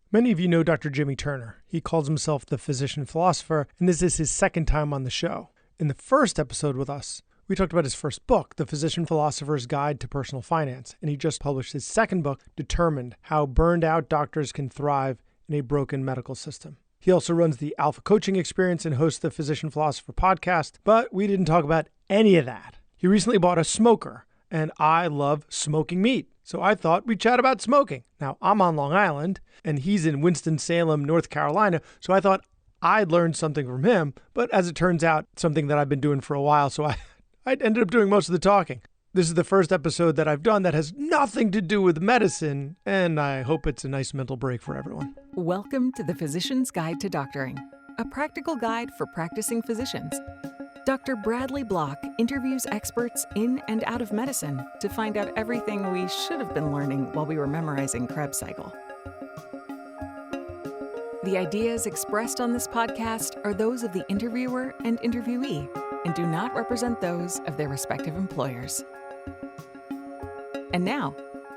Many of you know Dr. Jimmy Turner. He calls himself the Physician Philosopher, and this is his second time on the show. In the first episode with us, we talked about his first book, The Physician Philosopher's Guide to Personal Finance, and he just published his second book, Determined: How Burned Out Doctors Can Thrive in a Broken Medical System. He also runs the Alpha Coaching Experience and hosts the Physician Philosopher podcast, but we didn't talk about any of that. He recently bought a smoker, and I love smoking meat, so I thought we'd chat about smoking. Now, I'm on Long Island, and he's in Winston-Salem, North Carolina, so I thought I'd learn something from him, but as it turns out, something that I've been doing for a while, so I ended up doing most of the talking. This is the first episode that I've done that has nothing to do with medicine, and I hope it's a nice mental break for everyone. Welcome to the Physician's Guide to Doctoring, a practical guide for practicing physicians. Dr. Bradley Block interviews experts in and out of medicine to find out everything we should have been learning while we were memorizing Krebs cycle. The ideas expressed on this podcast are those of the interviewer and interviewee and do not represent those of their respective employers. And now,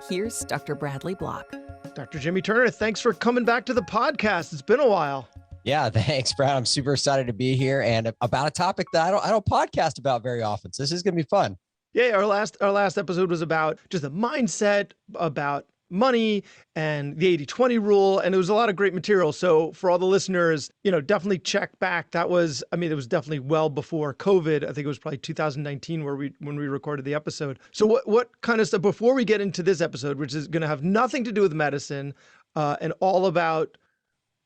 here's Dr. Bradley Block. Dr. Jimmy Turner, thanks for coming back to the podcast. It's been a while. Yeah, thanks, Brad. I'm super excited to be here and about a topic that I don't podcast about very often. So this is going to be fun. Yeah, our last episode was about just the mindset, about money and the 80-20 rule, and it was a lot of great material. So for all the listeners, definitely check back. It was definitely well before COVID. I think it was probably 2019 when we recorded the episode. So what kind of stuff, before we get into this episode, which is going to have nothing to do with medicine and all about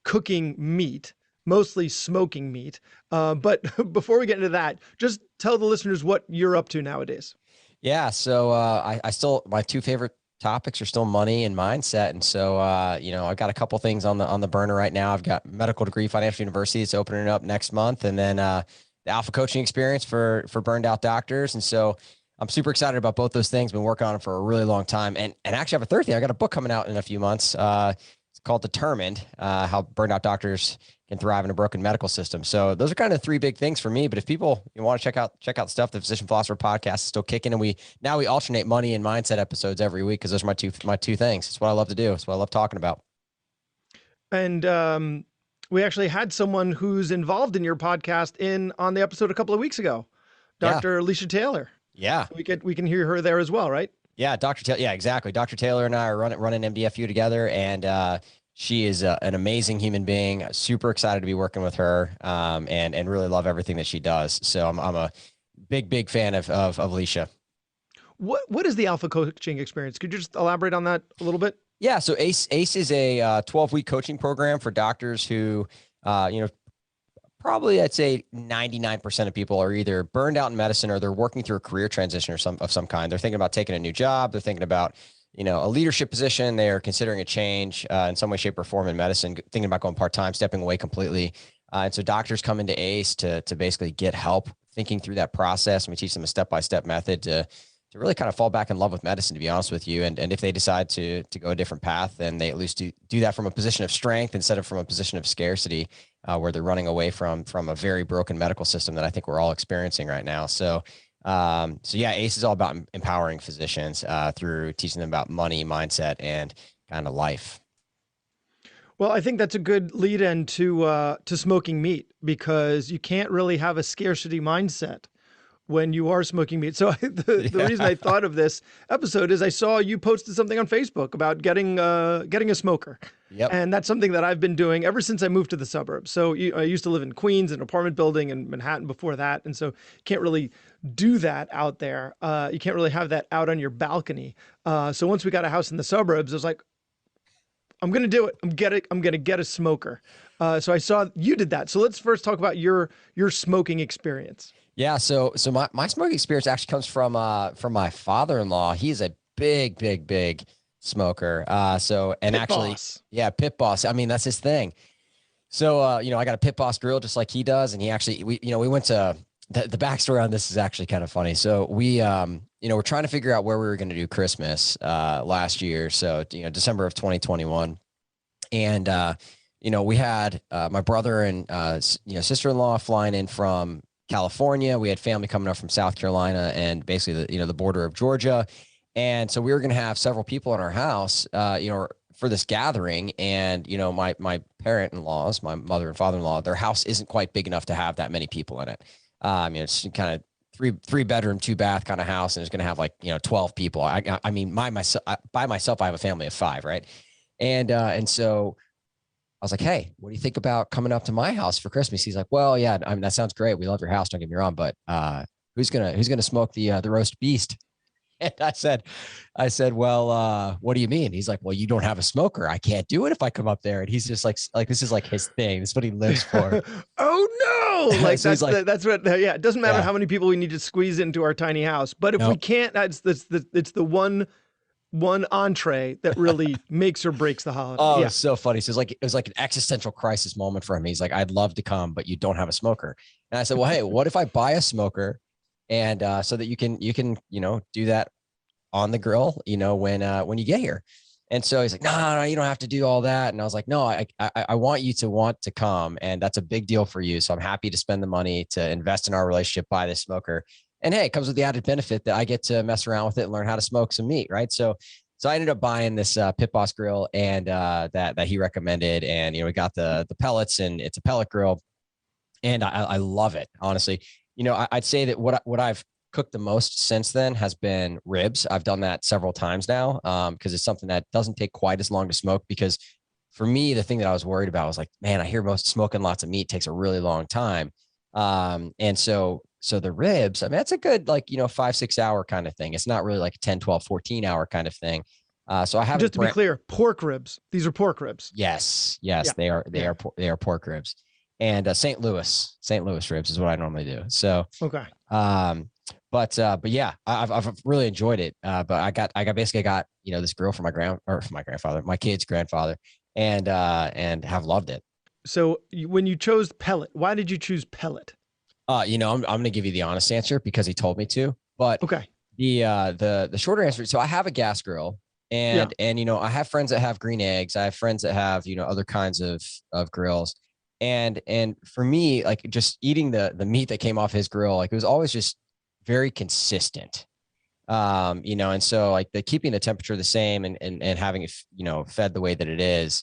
cooking meat, mostly smoking meat. But before we get into that, just tell the listeners what you're up to nowadays. Yeah. So I still, my two favorite topics are still money and mindset. And so, I've got a couple things on the burner right now. I've got medical degree, Financial University. It's opening up next month. And then the Alpha Coaching Experience for burned out doctors. And so I'm super excited about both those things. Been working on it for a really long time. And actually I have a third thing. I got a book coming out in a few months. It's called Determined: How Burned Out Doctors Can Thrive in a Broken Medical System. So those are kind of the three big things for me. But if people want to check out stuff, the Physician Philosopher podcast is still kicking, and we alternate money and mindset episodes every week because those are my two things. It's what I love to do. It's what I love talking about. And we actually had someone who's involved in your podcast on the episode a couple of weeks ago, Dr. Alicia Taylor. Yeah, we can hear her there as well, right? Yeah, Dr. Taylor. Yeah, exactly. Dr. Taylor and I are running MDFU together, and she is an amazing human being. Super excited to be working with her, and really love everything that she does. So I'm a big fan of Alicia. What is the Alpha Coaching Experience? Could you just elaborate on that a little bit? Yeah. So ACE is a 12-week coaching program for doctors who, probably I'd say 99% of people are either burned out in medicine or they're working through a career transition of some kind. They're thinking about taking a new job. They're thinking about, a leadership position. They're considering a change in some way, shape, or form in medicine, thinking about going part-time, stepping away completely. And so doctors come into ACE to basically get help thinking through that process. And we teach them a step-by-step method to really kind of fall back in love with medicine, to be honest with you. And if they decide to go a different path, then they at least do that from a position of strength instead of from a position of scarcity, where they're running away from a very broken medical system that I think we're all experiencing right now. So yeah, ACE is all about empowering physicians through teaching them about money, mindset, and kind of life. Well, I think that's a good lead in to smoking meat, because you can't really have a scarcity mindset when you are smoking meat. So the reason I thought of this episode is I saw you posted something on Facebook about getting a smoker. Yep. And that's something that I've been doing ever since I moved to the suburbs. So I used to live in Queens, an apartment building, in Manhattan before that. And so you can't really do that out there. You can't really have that out on your balcony. So once we got a house in the suburbs, I was like, I'm going to do it. I'm going to get a smoker. So I saw you did that. So let's first talk about your smoking experience. Yeah. So my smoking experience actually comes from my father-in-law. He's a big smoker. Pit boss. I mean, that's his thing. So, I got a pit boss grill just like he does. And he actually, we went to the backstory on this is actually kind of funny. So we, we're trying to figure out where we were going to do Christmas, last year. So, December of 2021. And, we had, my brother and, sister-in-law flying in from California. We had family coming up from South Carolina and basically the border of Georgia. And so we were going to have several people in our house, for this gathering, and my parent-in-laws, my mother and father-in-law, their house isn't quite big enough to have that many people in it. It's kind of three bedroom, 2 bath kind of house, and it's going to have like 12 people. I mean, by myself, I have a family of 5, right? And so I was like, hey, what do you think about coming up to my house for Christmas? He's like, well, yeah, I mean, that sounds great. We love your house. Don't get me wrong, but who's gonna smoke the roast beast? And I said, well, what do you mean? He's like, well, you don't have a smoker. I can't do it if I come up there. And he's just like this is like his thing. This is what he lives for. Oh no! Like So he's that's what. Yeah, it doesn't matter Yeah. how many people we need to squeeze into our tiny house, but if we Nope. can't, it's the one entree that really makes or breaks the holiday. Oh, Yeah. it's so funny. So it was like an existential crisis moment for him. He's like, I'd love to come, but you don't have a smoker. And I said, well, hey, what if I buy a smoker, and so that you can do that on the grill, when you get here. And so he's like, no, you don't have to do all that. And I was like, no, I want you to want to come, and that's a big deal for you. So I'm happy to spend the money to invest in our relationship, buy this smoker. And hey, it comes with the added benefit that I get to mess around with it and learn how to smoke some meat, right? So I ended up buying this Pit Boss grill, and that he recommended, and we got the pellets, and it's a pellet grill, and I love it, honestly. I'd say that what I've cooked the most since then has been ribs. I've done that several times now, because it's something that doesn't take quite as long to smoke. Because for me, the thing that I was worried about was like, man, I hear most smoking lots of meat takes a really long time. And so the ribs, I mean, that's a good, 5-6 hour kind of thing. It's not really like a 10, 12, 14 hour kind of thing. So I haven't, Just to be clear, pork ribs. These are pork ribs. Yes, Yeah. they are pork ribs, and St. Louis ribs is what I normally do. So, Okay. but yeah, I've really enjoyed it. But I basically got, this grill for my kid's grandfather, and have loved it. So when you chose pellet, why did you choose pellet? I'm going to give you the honest answer because he told me to, but Okay. the shorter answer. So I have a gas grill, and I have friends that have green eggs. I have friends that have, other kinds of grills. And for me, like just eating the meat that came off his grill, like it was always just very consistent. And so like keeping the temperature the same, and having it, fed the way that it is,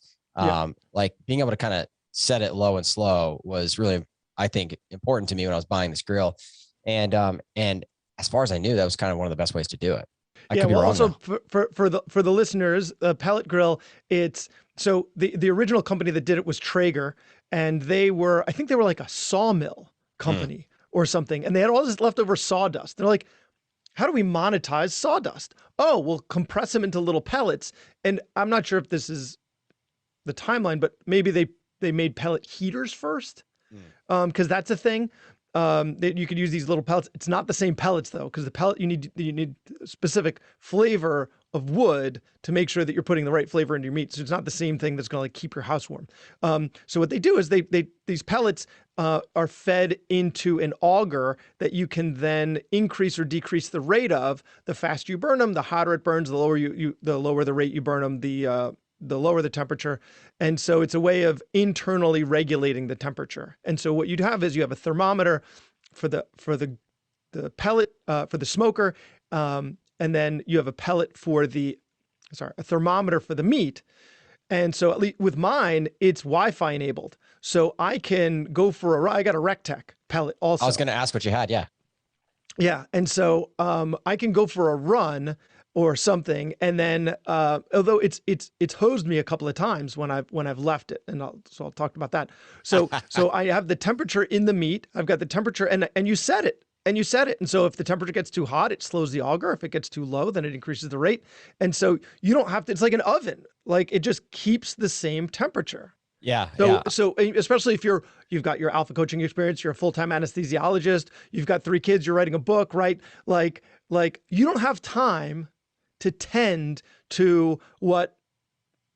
like being able to kind of set it low and slow was really, I think, important to me when I was buying this grill. And as far as I knew, that was kind of one of the best ways to do it. I could be wrong, also though. for the listeners, the pellet grill, it's so the original company that did it was Traeger, and I think they were like a sawmill company or something, and they had all this leftover sawdust. They're like, how do we monetize sawdust? Oh, we'll compress them into little pellets. And I'm not sure if this is the timeline, but maybe they made pellet heaters first, because that's a thing. That you could use these little pellets. It's not the same pellets though, because the pellet you need specific flavor of wood to make sure that you're putting the right flavor into your meat. So it's not the same thing that's going to like keep your house warm. So what they do is these pellets are fed into an auger that you can then increase or decrease the rate of. The faster you burn them, the hotter it burns. The lower the lower the rate you burn them, the lower the temperature. And so it's a way of internally regulating the temperature. And so what you'd have is you have a thermometer for the pellet, for the smoker. And then you have a a thermometer for the meat. And so at least with mine, it's Wi-Fi enabled. So I can go for a ride. I got a Rectech pellet also. I was going to ask what you had. Yeah. Yeah. And so I can go for a run or something. And then, although it's hosed me a couple of times when I've left it, and I'll talk about that. So I have the temperature in the meat. I've got the temperature, and you set it. And so if the temperature gets too hot, it slows the auger. If it gets too low, then it increases the rate. And so you don't have to, it's like an oven. Like it just keeps the same temperature. Yeah. So especially if you've got your alpha coaching experience, you're a full-time anesthesiologist, you've got 3 kids, you're writing a book, right? Like you don't have time to tend to what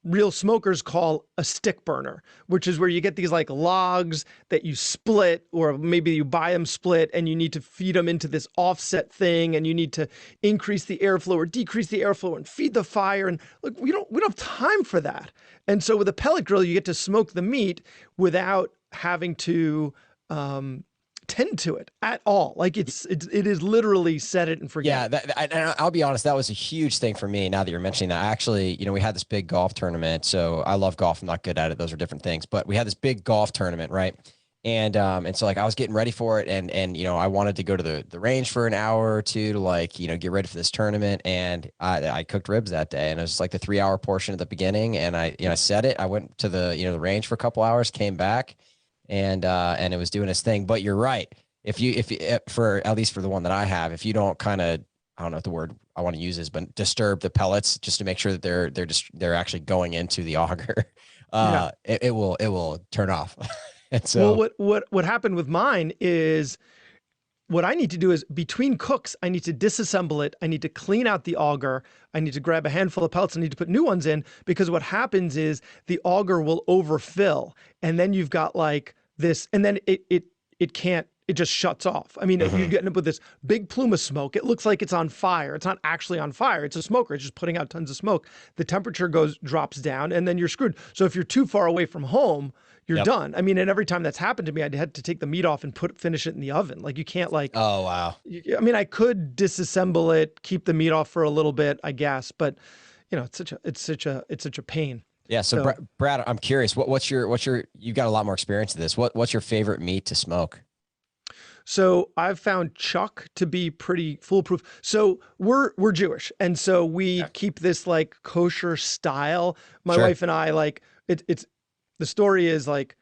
real smokers call a stick burner, which is where you get these like logs that you split, or maybe you buy them split, and you need to feed them into this offset thing, and you need to increase the airflow or decrease the airflow and feed the fire. And look, we don't have time for that. And so with a pellet grill, you get to smoke the meat without having to tend to it at all. Like it is literally set it and forget. Yeah, and I'll be honest, that was a huge thing for me. Now that you're mentioning that, actually, we had this big golf tournament. So I love golf. I'm not good at it. Those are different things. But we had this big golf tournament, right? And so like I was getting ready for it, and I wanted to go to the range for an hour or two to like get ready for this tournament. And I cooked ribs that day, and it was like the 3 hour portion at the beginning. And I set it. I went to the range for a couple hours, came back, and it was doing its thing. But you're right. If you for at least for the one that I have, if you don't kind of, I don't know what the word I want to use is, but disturb the pellets just to make sure that they're actually going into the auger, it will turn off. And so, well, what happened with mine is, what I need to do is between cooks, I need to disassemble it. I need to clean out the auger. I need to grab a handful of pellets. I need to put new ones in, because what happens is the auger will overfill, and then you've got like this, and then it can't. It just shuts off. I mean, you're getting up with this big plume of smoke. It looks like it's on fire. It's not actually on fire. It's a smoker. It's just putting out tons of smoke. The temperature drops down, and then you're screwed. So if you're too far away from home, you're done. I mean, and every time that's happened to me, I had to take the meat off and finish it in the oven. Like, you can't like, oh, wow. I mean, I could disassemble it, keep the meat off for a little bit, I guess, but it's such a pain. Yeah. So Brad, I'm curious, what's your, you've got a lot more experience in this. What's your favorite meat to smoke? So I've found chuck to be pretty foolproof. So we're Jewish, and so we keep this like kosher style. My wife and I, like, it's the story is like,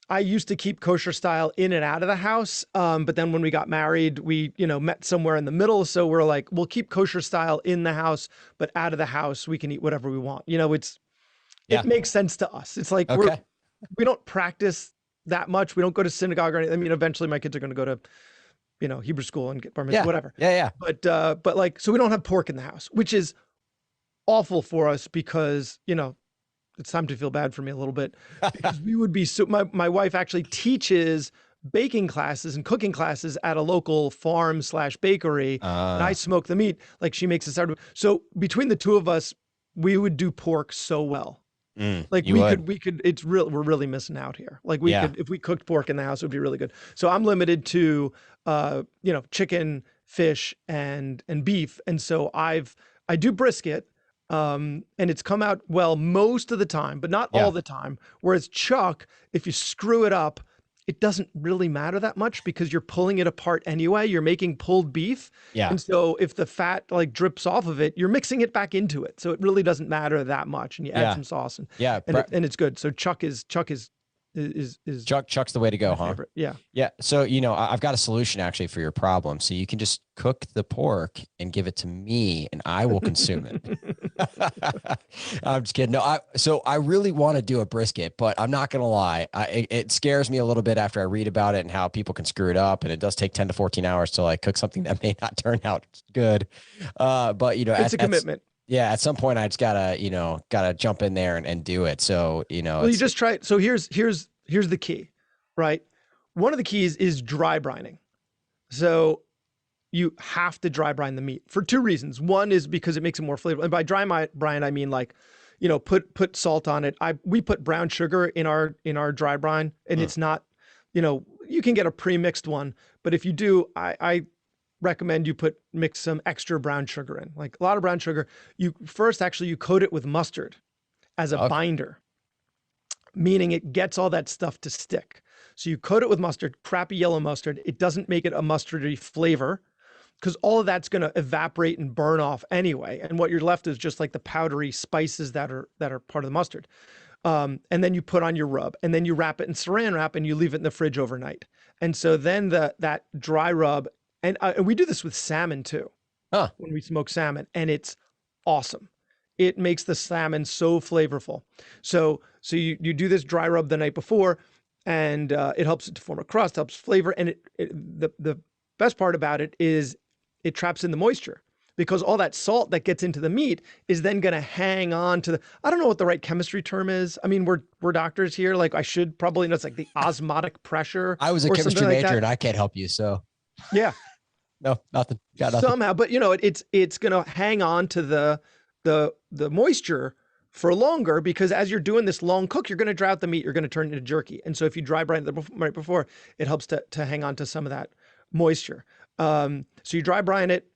I used to keep kosher style in and out of the house. But then when we got married, we, met somewhere in the middle. So we're like, we'll keep kosher style in the house, but out of the house, we can eat whatever we want. It makes sense to us. It's like, we don't practice that much. We don't go to synagogue or anything. I mean, eventually my kids are going to go to, Hebrew school and get bar mitzvah, whatever. Yeah. But like, so we don't have pork in the house, which is awful for us, because, it's time to feel bad for me a little bit, because we would be my wife actually teaches baking classes and cooking classes at a local farm/bakery, and I smoke the meat. Like, she makes us out. So between the two of us, we would do pork so well. Like we could, we're really missing out here. Like we could, if we cooked pork in the house, it would be really good. So I'm limited to, chicken, fish, and beef. And so I do brisket, and it's come out well most of the time, but not all the time. Whereas chuck, if you screw it up, it doesn't really matter that much, because you're pulling it apart anyway. You're making pulled beef. Yeah. And so if the fat like drips off of it, you're mixing it back into it. So it really doesn't matter that much. And you add some sauce, and it's good. So chuck is Chuck's the way to go, huh? Favorite. Yeah. Yeah. So, I've got a solution actually for your problem. So you can just cook the pork and give it to me, and I will consume it. I'm just kidding. No, so I really want to do a brisket, but I'm not going to lie. It scares me a little bit after I read about it and how people can screw it up. And it does take 10 to 14 hours to like cook something that may not turn out good. But it's a commitment. Yeah. At some point I just gotta jump in there and do it. So, well, you just try it. So here's the key, right? One of the keys is dry brining. So you have to dry brine the meat for two reasons. One is because it makes it more flavorful. And by dry brine, I mean like, put salt on it. We put brown sugar in our dry brine, and it's not, you can get a pre-mixed one, but if you do, I recommend you mix some extra brown sugar in, like a lot of brown sugar. You coat it with mustard as a binder, meaning it gets all that stuff to stick. So you coat it with mustard, crappy yellow mustard. It doesn't make it a mustardy flavor, because all of that's going to evaporate and burn off anyway. And what you're left is just like the powdery spices that are part of the mustard. And then you put on your rub, and then you wrap it in saran wrap, and you leave it in the fridge overnight. And so then that dry rub, and we do this with salmon too, when we smoke salmon, and it's awesome. It makes the salmon so flavorful. So you do this dry rub the night before, and it helps it to form a crust, helps flavor. And the best part about it is it traps in the moisture, because all that salt that gets into the meat is then going to hang on to I don't know what the right chemistry term is. I mean, we're doctors here. Like, I should probably know. It's like the osmotic pressure. I was a chemistry major, and I can't help you. So yeah, no, nothing. Got nothing. Somehow, but it's going to hang on to the moisture for longer, because as you're doing this long cook, you're going to dry out the meat. You're going to turn it into jerky. And so if you dry brine it right before, it helps to hang on to some of that moisture. So you dry brine it,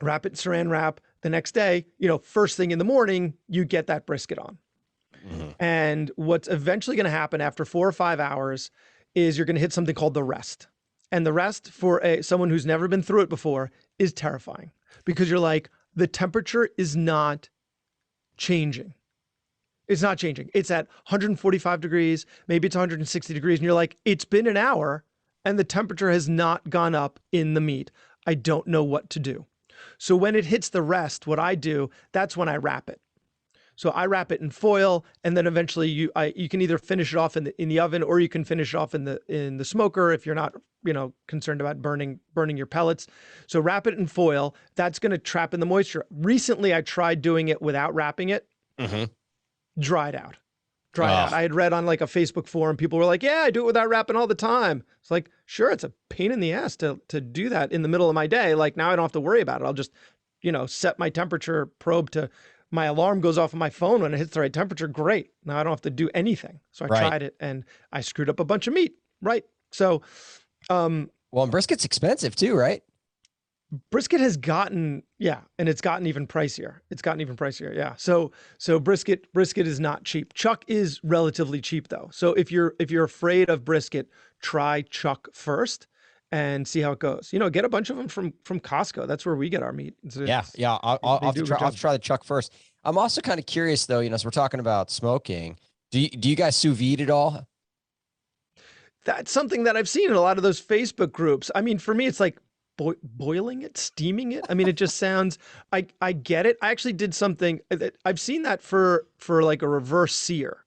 wrap it in saran wrap. The next day, first thing in the morning, you get that brisket on. Mm-hmm. And what's eventually going to happen after 4 or 5 hours is you're going to hit something called the rest. And the rest for someone who's never been through it before is terrifying, because you're like, the temperature is not changing. It's not changing. It's at 145 degrees, maybe it's 160 degrees. And you're like, it's been an hour and the temperature has not gone up in the meat. I don't know what to do. So when it hits the rest, what I do, that's when I wrap it. So I wrap it in foil, and then eventually you can either finish it off in the oven, or you can finish it off in the smoker if you're not concerned about burning your pellets. So wrap it in foil. That's going to trap in the moisture. Recently, I tried doing it without wrapping it. Mm-hmm. Dried out. I had read on like a Facebook forum, people were like, "Yeah, I do it without wrapping all the time." It's like, sure, it's a pain in the ass to do that in the middle of my day. Like, now I don't have to worry about it. I'll just set my temperature probe to. My alarm goes off on my phone when it hits the right temperature. Great. Now I don't have to do anything. So I tried it and I screwed up a bunch of meat. Right. So, and brisket's expensive too, right? Brisket has gotten, and it's gotten even pricier. Yeah. So brisket is not cheap. Chuck is relatively cheap though. So if you're afraid of brisket, try chuck first and see how it goes. Get a bunch of them from Costco. That's where we get our meat. I'll have to try the chuck first. I'm also kind of curious though, so we're talking about smoking. Do you guys sous vide at all? That's something that I've seen in a lot of those Facebook groups. I mean, for me, it's like boiling it, steaming it. I mean, it just sounds, I get it. I actually did something that I've seen that for like a reverse sear,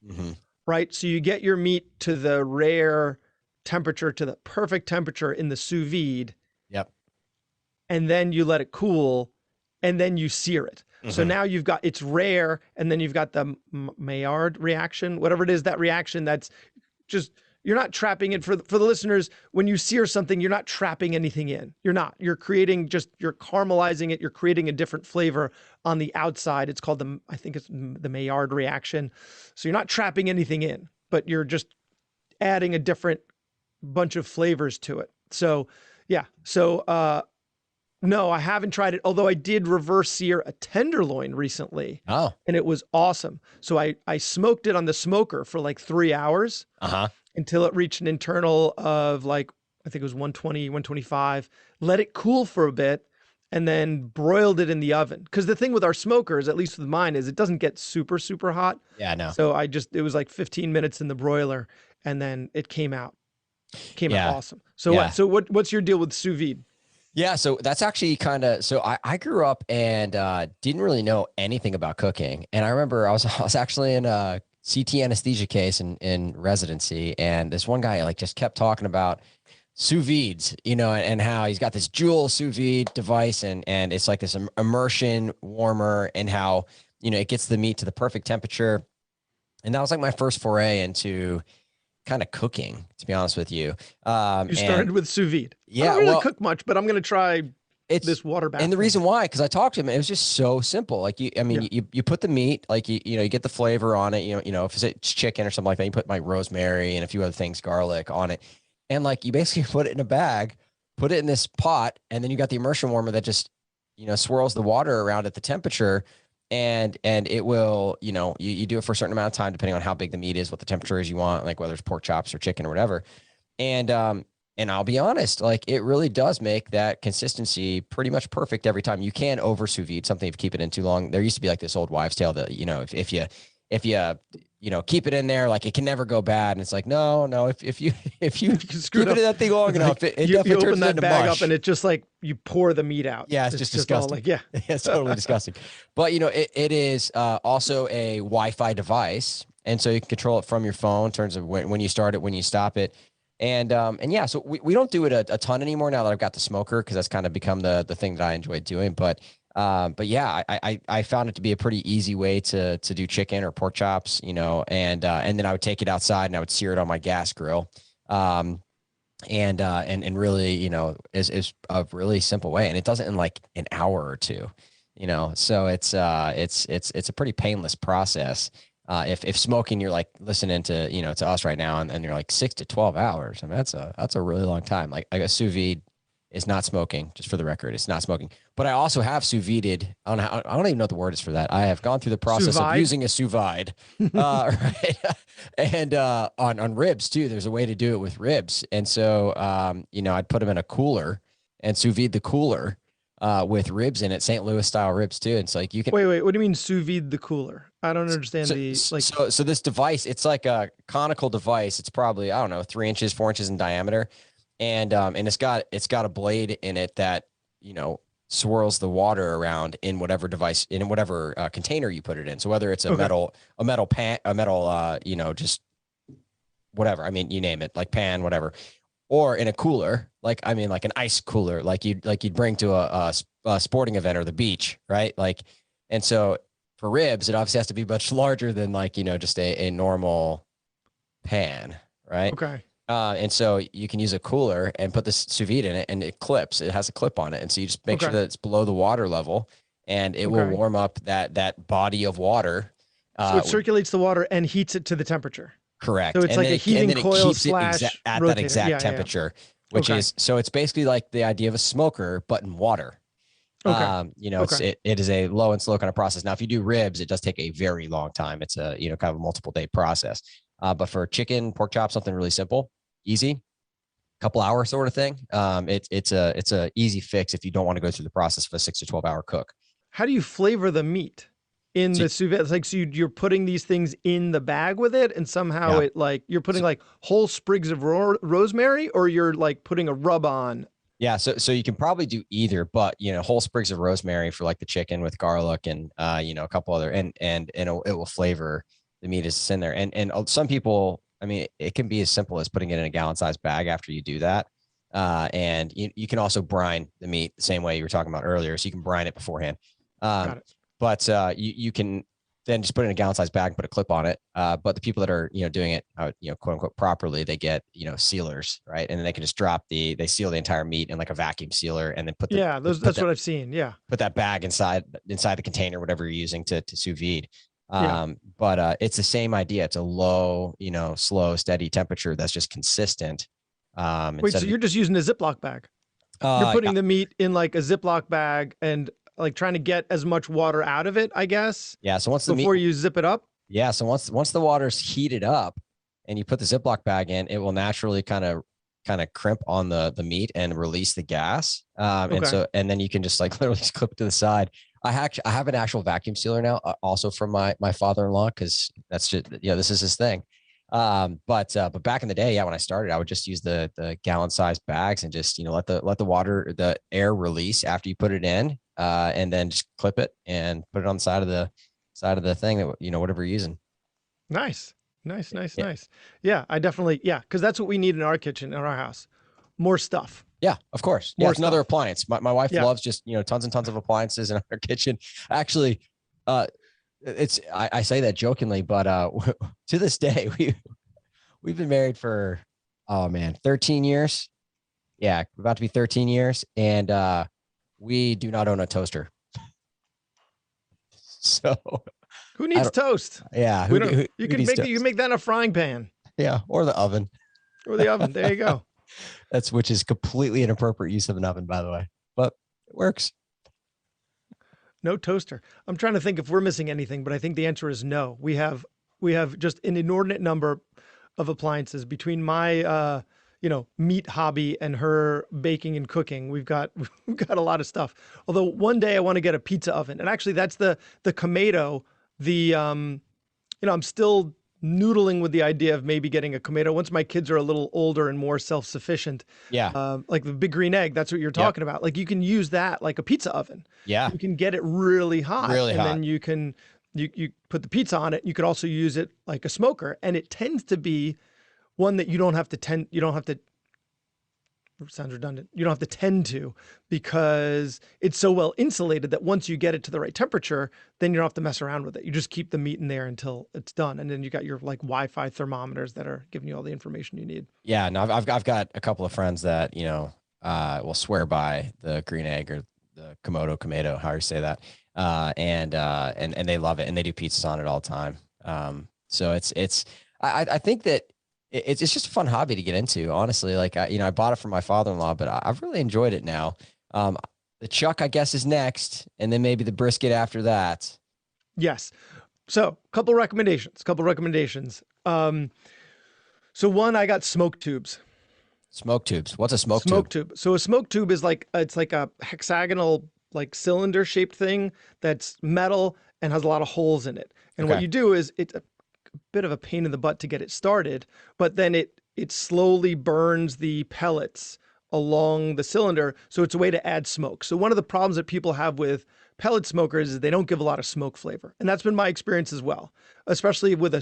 mm-hmm. right? So you get your meat to the rare temperature, to the perfect temperature in the sous vide. Yep. And then you let it cool, and then you sear it. Mm-hmm. So now it's rare, and then you've got the Maillard reaction, whatever it is, that reaction that's just, you're not trapping it. For the listeners, when you sear something, you're not trapping anything in. You're you're caramelizing it. You're creating a different flavor on the outside. It's called I think it's the Maillard reaction. So you're not trapping anything in, but you're just adding a different bunch of flavors to it. So, yeah. So, no, I haven't tried it. Although I did reverse sear a tenderloin recently. Oh, and it was awesome. So I smoked it on the smoker for like 3 hours until it reached an internal of like, I think it was 120, 125, let it cool for a bit, and then broiled it in the oven. Cause the thing with our smokers, at least with mine, is it doesn't get super, super hot. Yeah, no. So it was like 15 minutes in the broiler, and then it came out awesome. So what's your deal with sous vide? Yeah. So that's actually so I grew up and didn't really know anything about cooking. And I remember I was actually in a CT anesthesia case in residency. And this one guy like just kept talking about sous vides, and how he's got this Joule sous vide device and it's like this immersion warmer, and how, it gets the meat to the perfect temperature. And that was like my first foray into kind of cooking, to be honest with you. You started with sous vide. Yeah. I don't really cook much, but I'm going to try this water bath. And the reason why, because I talked to him, it was just so simple. Like you put the meat, like you get the flavor on it, if it's chicken or something like that, you put like rosemary and a few other things, garlic on it. And like, you basically put it in a bag, put it in this pot, and then you got the immersion warmer that just, swirls the water around at the temperature. And it will, you do it for a certain amount of time, depending on how big the meat is, what the temperature is you want, like whether it's pork chops or chicken or whatever. And I'll be honest, like it really does make that consistency pretty much perfect every time. You can over sous vide something if you keep it in too long. There used to be like this old wives' tale that, if you keep it in there, like it can never go bad. And it's like, no, if you keep it in that thing long enough, it definitely turns into mush. You open that bag up and it's just like you pour the meat out. Yeah, it's just disgusting. It's totally disgusting. But it is also a Wi-Fi device, and so you can control it from your phone in terms of when you start it, when you stop it, and yeah. So we don't do it a ton anymore now that I've got the smoker, because that's kind of become the thing that I enjoy doing. But yeah, I found it to be a pretty easy way to do chicken or pork chops, and then I would take it outside and I would sear it on my gas grill. And really, is a really simple way, and it does it in like an hour or two, so it's a pretty painless process. If smoking, you're like listening to, to us right now, and you're like 6 to 12 hours. I mean, that's a really long time. Like a sous vide is not smoking, just for the record. It's not smoking. But I also have sous vide'd. I don't even know what the word is for that. I have gone through the process of using a sous vide, right? And on ribs too. There's a way to do it with ribs. And so, I'd put them in a cooler and sous vide the cooler with ribs in it, St. Louis style ribs too. And it's like you can wait. What do you mean sous vide the cooler? I don't understand So this device, it's like a conical device. It's probably, I don't know, 3 inches, 4 inches in diameter. And it's got a blade in it that, swirls the water around in whatever device, in whatever container you put it in. So whether it's a metal pan, just whatever, I mean, you name it, like pan, whatever, or in a cooler, like an ice cooler, like you'd bring to a sporting event or the beach, right? Like, and so for ribs, it obviously has to be much larger than just a normal pan, right? Okay. And so you can use a cooler and put this sous vide in it, and it clips. It has a clip on it, and so you just make sure that it's below the water level, and it will warm up that body of water. So it circulates the water and heats it to the temperature. Correct. So it's like a heating coil slash at that exact temperature, which is, so it's basically like the idea of a smoker, but in water. It is a low and slow kind of process. Now, if you do ribs, it does take a very long time. It's a, kind of a multiple day process. But for chicken, pork chop, something really simple, easy, couple hour sort of thing. It's a easy fix if you don't want to go through the process of a 6 to 12 hour cook. How do you flavor the meat in the sous vide? It's like, so you're putting these things in the bag with it, and somehow it like, you're putting like whole sprigs of rosemary, or you're like putting a rub on. Yeah. So you can probably do either, but whole sprigs of rosemary for like the chicken with garlic and, a couple other, and it will flavor the meat as it's in there. And some people, I mean, it can be as simple as putting it in a gallon sized bag after you do that. And you can also brine the meat the same way you were talking about earlier. So you can brine it beforehand. Got it. But you can then just put it in a gallon sized bag and put a clip on it. But the people that are, doing it, quote unquote, properly, they get, sealers, right? And then they can just they seal the entire meat in like a vacuum sealer, and then that's what I've seen. Yeah. Put that bag inside the container, whatever you're using to sous vide. But it's the same idea. It's a low, slow, steady temperature that's just consistent. Wait, so you're just using a Ziploc bag? You're putting the meat in like a Ziploc bag and like trying to get as much water out of it, I guess. Yeah. So before you zip it up. Yeah. So once the water's heated up and you put the Ziploc bag in, it will naturally kind of crimp on the meat and release the gas. And then you can just like literally just clip it to the side. I have an actual vacuum sealer now, also from my father-in-law, because that's just, this is his thing. But back in the day, when I started, I would just use the gallon sized bags and just, let the air release after you put it in, and then just clip it and put it on the side of the thing that, whatever you're using. Nice. Yeah, I definitely, because that's what we need in our kitchen, in our house. More stuff. Yeah, of course. Yeah, it's another appliance. My wife loves just, tons and tons of appliances in our kitchen. Actually, I say that jokingly, but to this day, we've been married for, 13 years. Yeah, about to be 13 years. And we do not own a toaster. So who needs toast? Yeah. You can make that in a frying pan. Yeah. Or the oven. Or the oven. There you go. Which is completely inappropriate use of an oven, by the way, but it works. No toaster. I'm trying to think if we're missing anything, but I think the answer is no. We have just an inordinate number of appliances between my, meat hobby and her baking and cooking. We've got a lot of stuff. Although one day I want to get a pizza oven, and actually that's the Kamado. I'm still noodling with the idea of maybe getting a Kamado once my kids are a little older and more self-sufficient. Yeah. Like the big green egg, that's what you're talking about. Like you can use that like a pizza oven. Yeah. You can get it really hot. Really hot. And then you can, you put the pizza on it. You could also use it like a smoker. And it tends to be one that you don't have to sounds redundant. You don't have to tend to, because it's so well insulated that once you get it to the right temperature, then you don't have to mess around with it. You just keep the meat in there until it's done. And then you got your like Wi-Fi thermometers that are giving you all the information you need. Yeah. No, I've got a couple of friends that, will swear by the green egg or the Kamado, however you say that. and they love it, and they do pizzas on it all the time. So I think that it's just a fun hobby to get into, honestly. Like, I bought it for my father-in-law, but I've really enjoyed it now. The chuck, I guess, is next, and then maybe the brisket after that. Yes. So couple recommendations. So one, I got smoke tubes. Smoke tubes. What's a smoke tube? So a smoke tube is it's like a hexagonal, like cylinder shaped thing that's metal and has a lot of holes in it. And what you do is it's a bit of a pain in the butt to get it started, but then it slowly burns the pellets along the cylinder. So it's a way to add smoke. So one of the problems that people have with pellet smokers is they don't give a lot of smoke flavor. And that's been my experience as well, especially with a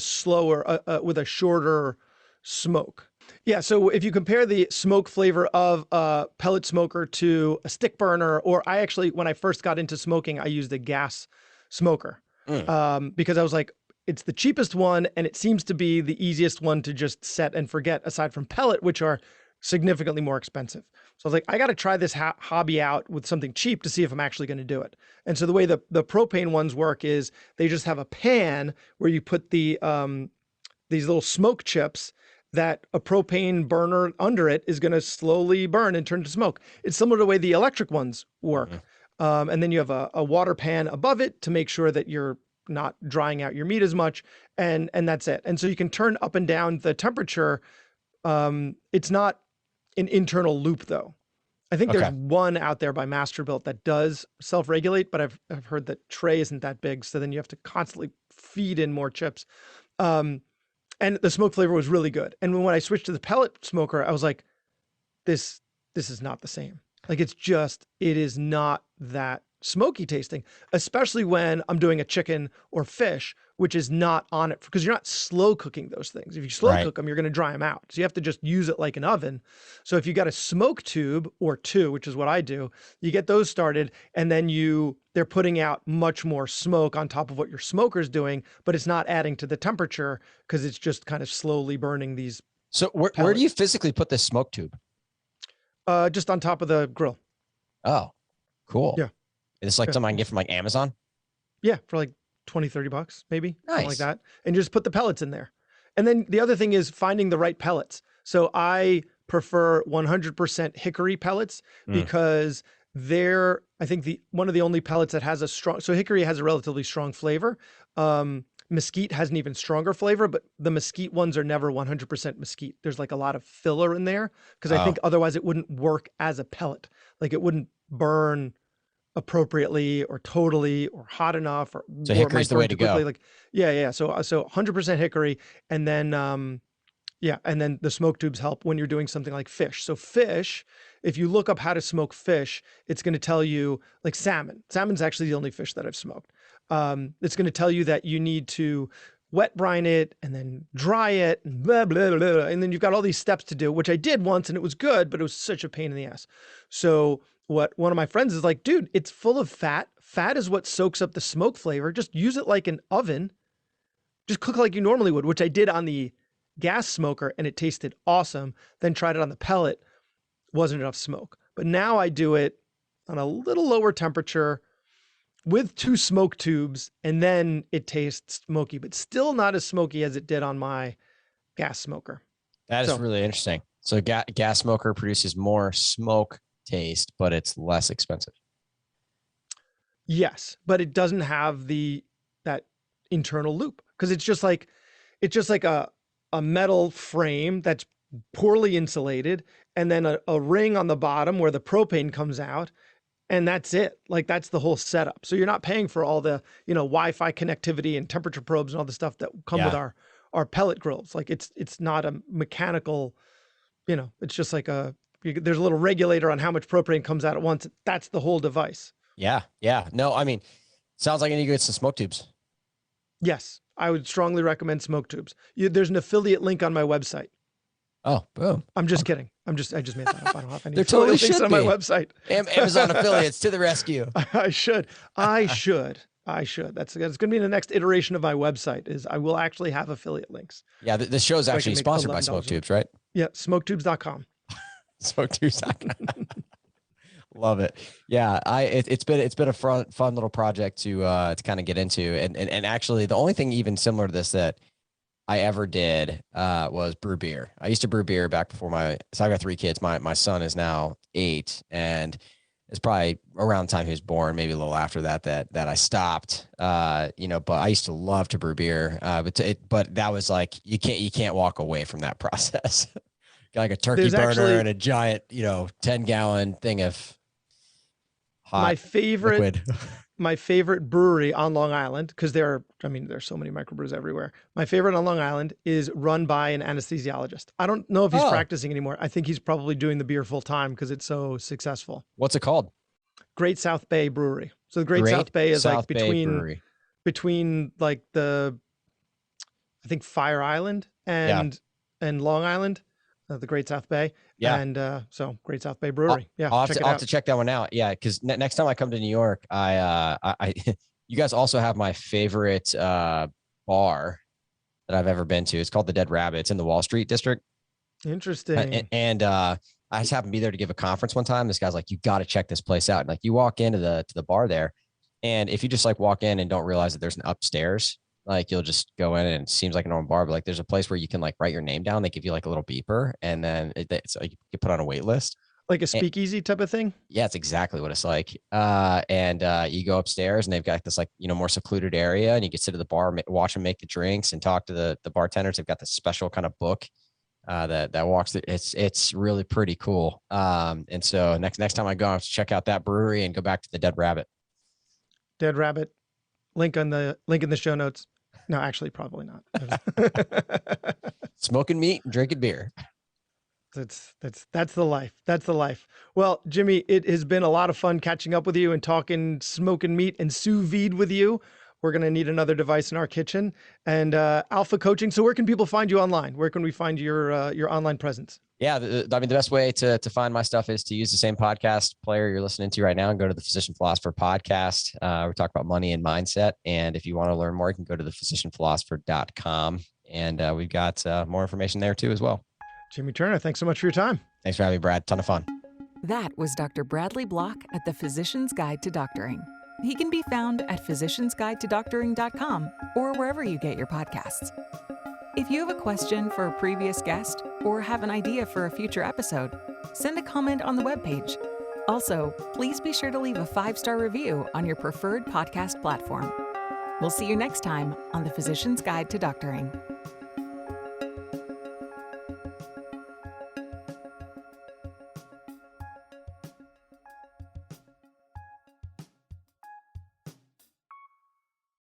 shorter smoke. Yeah. So if you compare the smoke flavor of a pellet smoker to a stick burner, or when I first got into smoking, I used a gas smoker because I was like, it's the cheapest one and it seems to be the easiest one to just set and forget, aside from pellet, which are significantly more expensive. So I was like, I got to try this hobby out with something cheap to see if I'm actually going to do it. And so the way the propane ones work is they just have a pan where you put these little smoke chips that a propane burner under it is going to slowly burn and turn to smoke. It's similar to the way the electric ones work. And then you have a water pan above it to make sure that you're not drying out your meat as much. And that's it. And so you can turn up and down the temperature. It's not an internal loop though. I think there's one out there by Masterbuilt that does self-regulate, but I've heard that tray isn't that big. So then you have to constantly feed in more chips. And the smoke flavor was really good. And when I switched to the pellet smoker, I was like, this is not the same. Like it is not that smoky tasting, especially when I'm doing a chicken or fish, which is not on it, because you're not slow cooking those things. If you slow cook them, you're going to dry them out. So you have to just use it like an oven. So if you got a smoke tube or two, which is what I do, you get those started, and then they're putting out much more smoke on top of what your smoker's doing, but it's not adding to the temperature because it's just kind of slowly burning these. So where do you physically put this smoke tube? Just on top of the grill. Oh, cool. Yeah. Is this like something I can get from like Amazon? Yeah, for like $20-$30 maybe. Nice. Something like that. And you just put the pellets in there. And then the other thing is finding the right pellets. So I prefer 100% hickory pellets because they're, I think, one of the only pellets that has so hickory has a relatively strong flavor. Mesquite has an even stronger flavor, but the mesquite ones are never 100% mesquite. There's like a lot of filler in there because I think otherwise it wouldn't work as a pellet. Like it wouldn't burn appropriately or totally or hot enough, so hickory's the way to go. Like, yeah. So 100% hickory. And then, and then the smoke tubes help when you're doing something like fish. So fish, if you look up how to smoke fish, it's going to tell you, like salmon. Salmon's actually the only fish that I've smoked. It's going to tell you that you need to wet brine it and then dry it and blah, blah, blah. And then you've got all these steps to do, which I did once and it was good, but it was such a pain in the ass. So what one of my friends is like, dude, it's full of fat. Fat is what soaks up the smoke flavor. Just use it like an oven. Just cook like you normally would, which I did on the gas smoker and it tasted awesome. Then tried it on the pellet. Wasn't enough smoke. But now I do it on a little lower temperature with 2 smoke tubes, and then it tastes smoky, but still not as smoky as it did on my gas smoker. That is really interesting. So gas smoker produces more smoke taste, but it's less expensive. Yes, but it doesn't have that internal loop because it's just like a metal frame that's poorly insulated, and then a ring on the bottom where the propane comes out. And that's it. Like that's the whole setup. So you're not paying for all the, Wi-Fi connectivity and temperature probes and all the stuff that come with our pellet grills. Like it's not a mechanical, it's just like there's a little regulator on how much propane comes out at once. That's the whole device. Yeah. Yeah. No, I mean, sounds like I need to get some smoke tubes. Yes. I would strongly recommend smoke tubes. There's an affiliate link on my website. Oh, boom. I'm just kidding. I just made that up. I don't have any there totally links on my website. Amazon affiliates to the rescue. I should. That's going to be the next iteration of my website is I will actually have affiliate links. Yeah. The show's actually sponsored by Smoke Tubes, right? Yeah. Smoketubes.com. Smoketubes.com. Love it. Yeah, it's been a fun little project to kind of get into, and actually the only thing even similar to this that I ever did was brew beer. I used to brew beer back before so I got 3 kids. My son is now 8, and it's probably around the time he was born, maybe a little after that I stopped. But I used to love to brew beer. But that was like you can't walk away from that process. Got like a turkey There's burner actually and a giant 10-gallon thing of hot my favorite liquid. my favorite brewery on Long Island, because there's so many microbrews everywhere. My favorite on Long Island is run by an anesthesiologist. I don't know if he's practicing anymore. I think he's probably doing the beer full time because it's so successful. What's it called? Great South Bay Brewery. So the Great South Bay is South like Bay Brewery. between like I think Fire Island and Long Island, the Great South Bay. Yeah. And so Great South Bay Brewery. I'll have to check that one out. Yeah, because next time I come to New York, I you guys also have my favorite bar that I've ever been to. It's called the Dead Rabbit. It's in the Wall Street district. Interesting. And I just happened to be there to give a conference one time. This guy's like, you got to check this place out. And like you walk into the bar there, and if you just like walk in and don't realize that there's an upstairs, like you'll just go in and it seems like a normal bar, but like there's a place where you can like write your name down. They give you like a little beeper, and then it's like you get put on a wait list. Like a speakeasy type of thing? Yeah, it's exactly what it's like. And you go upstairs and they've got this like, more secluded area, and you can sit at the bar, watch them make the drinks and talk to the bartenders. They've got this special kind of book that walks through. It's really pretty cool. And so next time I go, I have to check out that brewery and go back to the Dead Rabbit. Dead Rabbit. Link in the show notes. No, actually, probably not. Smoking meat and drinking beer. That's the life. That's the life. Well, Jimmy, it has been a lot of fun catching up with you and talking smoking meat and sous vide with you. We're going to need another device in our kitchen. And Alpha Coaching. So where can people find you online? Where can we find your online presence? Yeah, the best way to find my stuff is to use the same podcast player you're listening to right now and go to the Physician Philosopher podcast. We talk about money and mindset. And if you want to learn more, you can go to thephysicianphilosopher.com. And we've got more information there too as well. Jimmy Turner, thanks so much for your time. Thanks for having me, Brad. Ton of fun. That was Dr. Bradley Block at the Physician's Guide to Doctoring. He can be found at physiciansguidetodoctoring.com or wherever you get your podcasts. If you have a question for a previous guest or have an idea for a future episode, send a comment on the webpage. Also, please be sure to leave a 5-star review on your preferred podcast platform. We'll see you next time on the Physician's Guide to Doctoring.